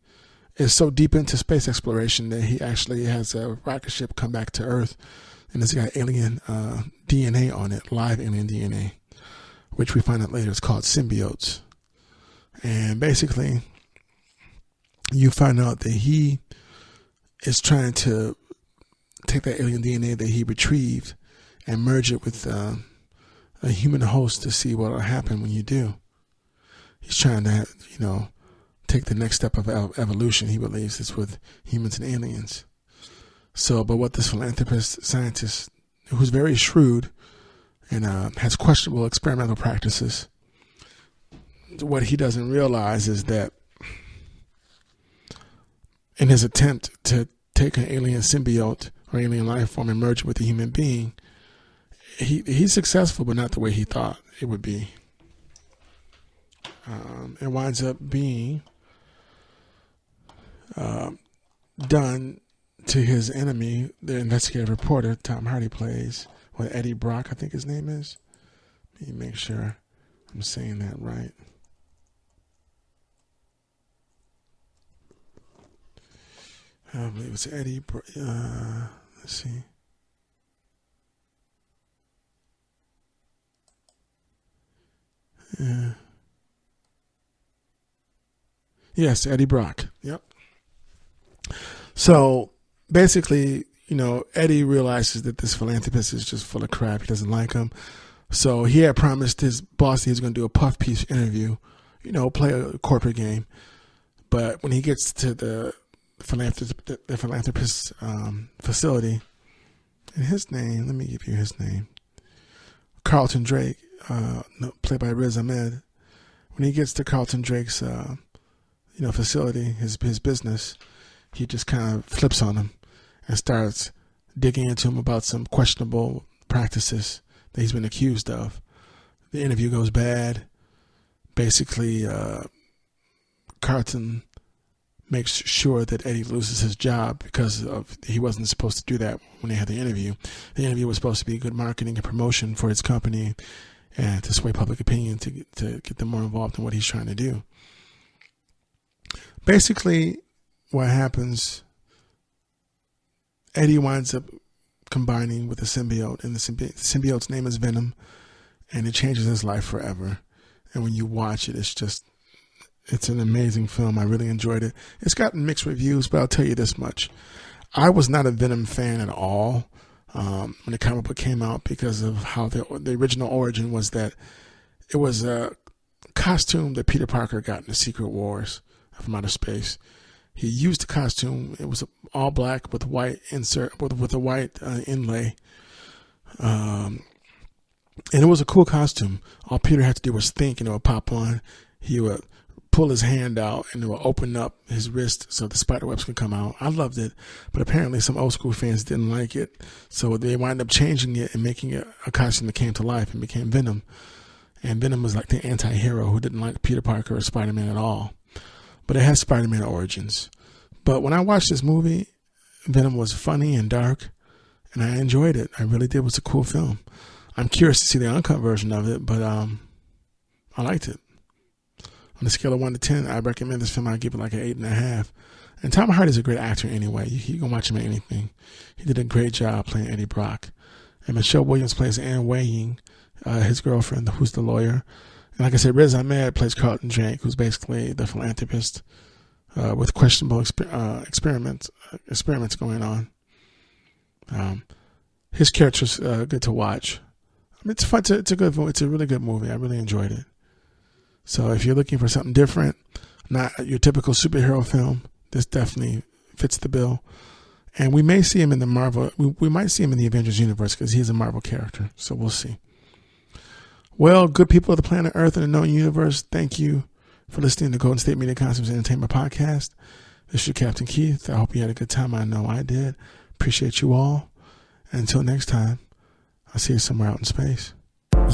is so deep into space exploration that he actually has a rocket ship come back to Earth, and it's got alien DNA on it, live alien DNA, which we find out later is called symbiotes. And basically, you find out that he is trying to take that alien DNA that he retrieved and merge it with a human host to see what will happen when you do. He's trying to, take the next step of evolution. He believes it's with humans and aliens. So, but what this philanthropist scientist, who's very shrewd and has questionable experimental practices, what he doesn't realize is that in his attempt to take an alien symbiote or alien life form and merge it with a human being, he's successful, but not the way he thought it would be. It winds up being done to his enemy, the investigative reporter Tom Hardy plays, what Eddie Brock, I think his name is. Let me make sure I'm saying that right. I believe it's Eddie. Let's see. Yes, Eddie Brock. Yep. So basically, Eddie realizes that this philanthropist is just full of crap. He doesn't like him. So he had promised his boss he was going to do a puff piece interview, play a corporate game. But when he gets to the philanthropist's facility, and his name, let me give you his name, Carlton Drake, played by Riz Ahmed. When he gets to Carlton Drake's facility, his business, he just kind of flips on him and starts digging into him about some questionable practices that he's been accused of. The interview goes bad. Basically, Carlton makes sure that Eddie loses his job because he wasn't supposed to do that when they had the interview. The interview was supposed to be good marketing and promotion for his company and to sway public opinion to get them more involved in what he's trying to do. Basically, what happens, Eddie winds up combining with the symbiote, and the symbiote's name is Venom, and it changes his life forever. And when you watch it, it's an amazing film. I really enjoyed it. It's gotten mixed reviews, but I'll tell you this much. I was not a Venom fan at all when the comic book came out because of how the original origin was that it was a costume that Peter Parker got in the Secret Wars from outer space. He used the costume. It was all black with white with a white inlay. And it was a cool costume. All Peter had to do was think and it would pop on. He would pull his hand out and it would open up his wrist so the spider webs could come out. I loved it, but apparently some old school fans didn't like it. So they wound up changing it and making it a costume that came to life and became Venom. And Venom was like the anti-hero who didn't like Peter Parker or Spider-Man at all. But it has Spider-Man origins. But when I watched this movie, Venom was funny and dark, and I enjoyed it. I really did. It was a cool film. I'm curious to see the uncut version of it, but I liked it. On a scale of 1 to 10, I recommend this film. I'd give it like an 8.5. And Tom Hardy's a great actor anyway. You can watch him in anything. He did a great job playing Eddie Brock. And Michelle Williams plays Anne Wei-Ying, his girlfriend, who's the lawyer. And like I said, Riz Ahmed plays Carlton Drake, who's basically the philanthropist with questionable experiments going on. His character's good to watch. I mean, it's fun. It's a good. It's a really good movie. I really enjoyed it. So if you're looking for something different, not your typical superhero film, this definitely fits the bill. And we may see him in the Marvel. We might see him in the Avengers universe because he's a Marvel character. So we'll see. Well, good people of the planet Earth and the known universe, thank you for listening to Golden State Media Concepts Entertainment Podcast. This is your Captain Keith. I hope you had a good time. I know I did. Appreciate you all. And until next time, I'll see you somewhere out in space.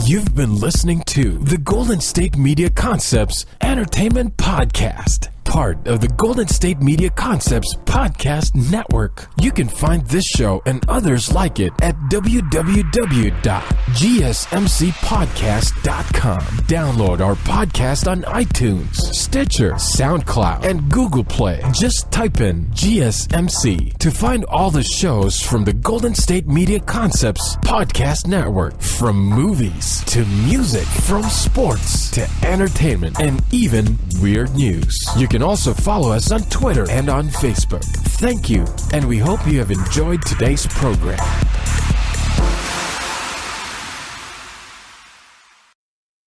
You've been listening to the Golden State Media Concepts Entertainment Podcast, part of the Golden State Media Concepts Podcast Network. You can find this show and others like it at www.gsmcpodcast.com. Download our podcast on iTunes, Stitcher, SoundCloud, and Google Play. Just type in GSMC to find all the shows from the Golden State Media Concepts Podcast Network. From movies to music, from sports to entertainment, and even weird news. You can also follow us on Twitter and on Facebook. Thank you, and we hope you have enjoyed today's program.